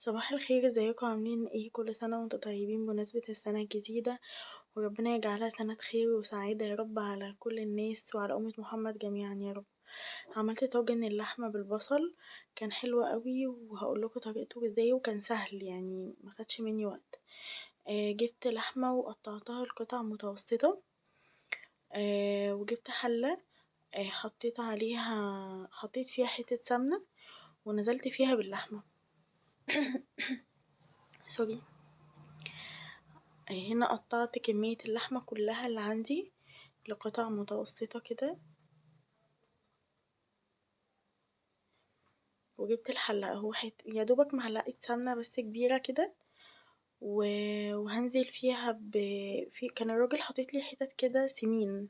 صباح الخير، ازيكم عاملين ايه؟ كل سنة وانتم طيبين بمناسبة السنة الجديدة، وربنا يجعلها سنة خير وسعادة يا رب على كل الناس وعلى أمة محمد جميعا يا رب. عملت طاجن اللحمة بالبصل، كان حلو قوي وهقولكوا طريقته ازاي، وكان سهل يعني مخدش مني وقت. جبت لحمة وقطعتها لقطع متوسطة. وجبت حلة. حطيت فيها حتة سمنة ونزلت فيها باللحمة. سوري. هنا قطعت كمية اللحمة كلها اللي عندي لقطع متوسطة كده، وجبت الحلة اهو يا دوبك معلقة سمنة بس كبيرة كده، وهنزل فيها كان الراجل حاطط لي حتت كده سمين.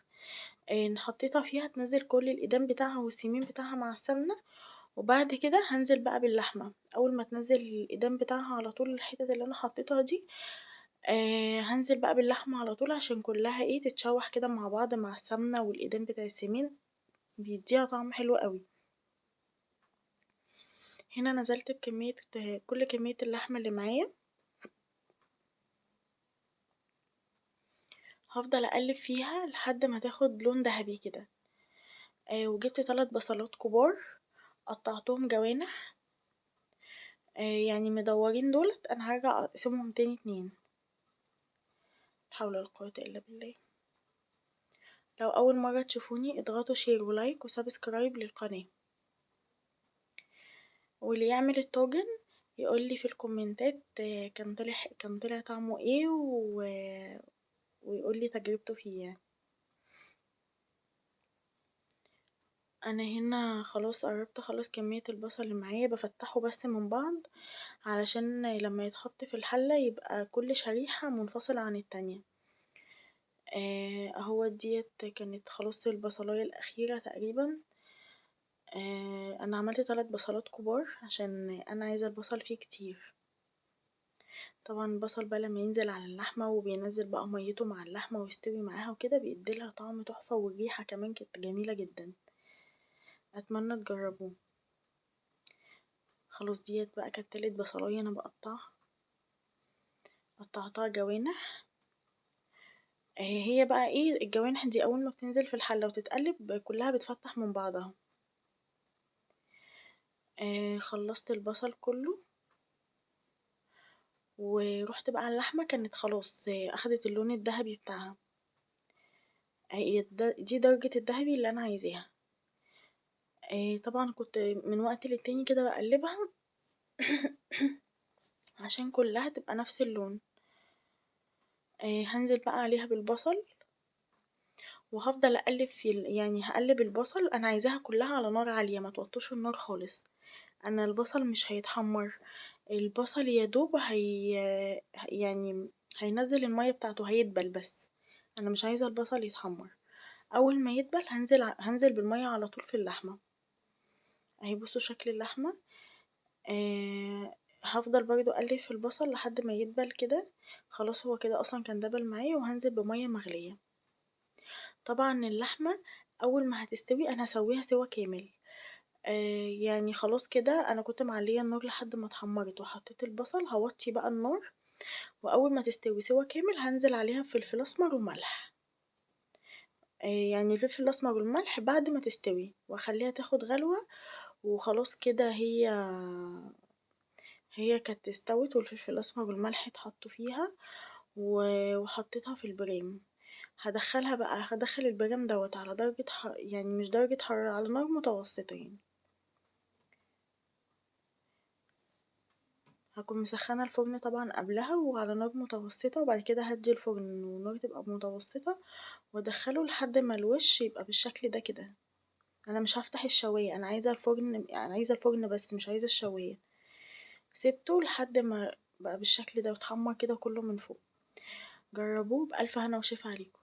حطيتها فيها تنزل كل الإيدام بتاعها والسمين بتاعها مع السمنة، وبعد كده هنزل بقى باللحمة. أول ما تنزل الإيدام بتاعها على طول الحتت اللي أنا حطيتها دي، هنزل بقى باللحمة على طول عشان كلها تتشوح كده مع بعض مع السمنة والإيدام بتاع السمين، بيديها طعم حلو قوي. هنا نزلت بكمية كل كمية اللحمة اللي معايا، هفضل اقلب فيها لحد ما تاخد لون ذهبي كده. وجبت 3 بصلات كبار قطعتهم جوانح. يعني مدورين دولت انا هرجع اقسمهم تاني 2. لا حول ولا قوة الا بالله. لو اول مرة تشوفوني اضغطوا شير ولايك وسبسكرايب للقناة، واللي يعمل الطاجن يقولي في الكومنتات كان طلع طعمه ايه ويقولي تجربته فيه يعني. انا هنا خلاص قربت اخلص كمية البصل اللي معايا، بفتحه بس من بعض علشان لما يتحط في الحلة يبقى كل شريحة منفصلة عن التانية. اهو ديت كانت خلاص البصلاية الأخيرة تقريبا. انا عملت 3 بصلات كبار عشان انا عايزة البصل فيه كتير. طبعا البصل بقى لما ينزل على اللحمة وبينزل بقى ميته مع اللحمة ويستوي معاها وكده بيديلها طعم تحفة، والريحة كمان كانت جميلة جدا. اتمنى تجربوه. خلاص ديت بقى كانت 3 بصلاية انا قطعتها جوانح. هي بقى الجوانح دي اول ما بتنزل في الحلة وتتقلب كلها بتفتح من بعضها. خلصت البصل كله ورحت بقى على اللحمة، كانت خلاص اخدت اللون الذهبي بتاعها. دي درجة الذهبي اللي انا عايزاها. طبعا كنت من وقت للتاني كده بقلبها عشان كلها تبقى نفس اللون. هنزل بقى عليها بالبصل وهفضل اقلب يعني هقلب البصل، انا عايزاها كلها على نار عالية، ما توطوش النار خالص. انا البصل مش هيتحمر، البصل يا دوب يعني هينزل المية بتاعته، هيدبل بس. انا مش عايزة البصل يتحمر. اول ما يدبل هنزل بالمية على طول في اللحمة. اهي بصوا شكل اللحمة. هفضل برضو اقلب في البصل لحد ما يدبل كده. خلاص هو كده اصلا كان دبل معايا، وهنزل بمية مغلية. طبعا اللحمة اول ما هتستوي انا هسويها سوا كامل. يعني خلاص كده انا كنت معلية النار لحد ما اتحمرت وحطيت البصل، هوطي بقى النار، واول ما تستوي سوا كامل هنزل عليها بفلفل اسمر وملح. يعني الفلفل الاسمر والملح بعد ما تستوي، واخليها تاخد غلوة. وخلاص كده هي كانت استوت والفلفل الاسمر والملح اتحطوا فيها، وحطيتها في البرام. هدخل البرام دوت على درجة يعني مش درجة حرارة، على نار متوسطة يعني. هكون مسخنة الفرن طبعا قبلها وعلى نار متوسطة، وبعد كده هدي الفرن والنار تبقى متوسطة، وادخله لحد ما الوش يبقى بالشكل ده كده. انا مش هفتح الشواية، انا عايزة الفرن بس مش عايزة الشواية. سيبته لحد ما بقى بالشكل ده واتحمر كده كله من فوق. جربوه بألف هنا وشفا عليكم.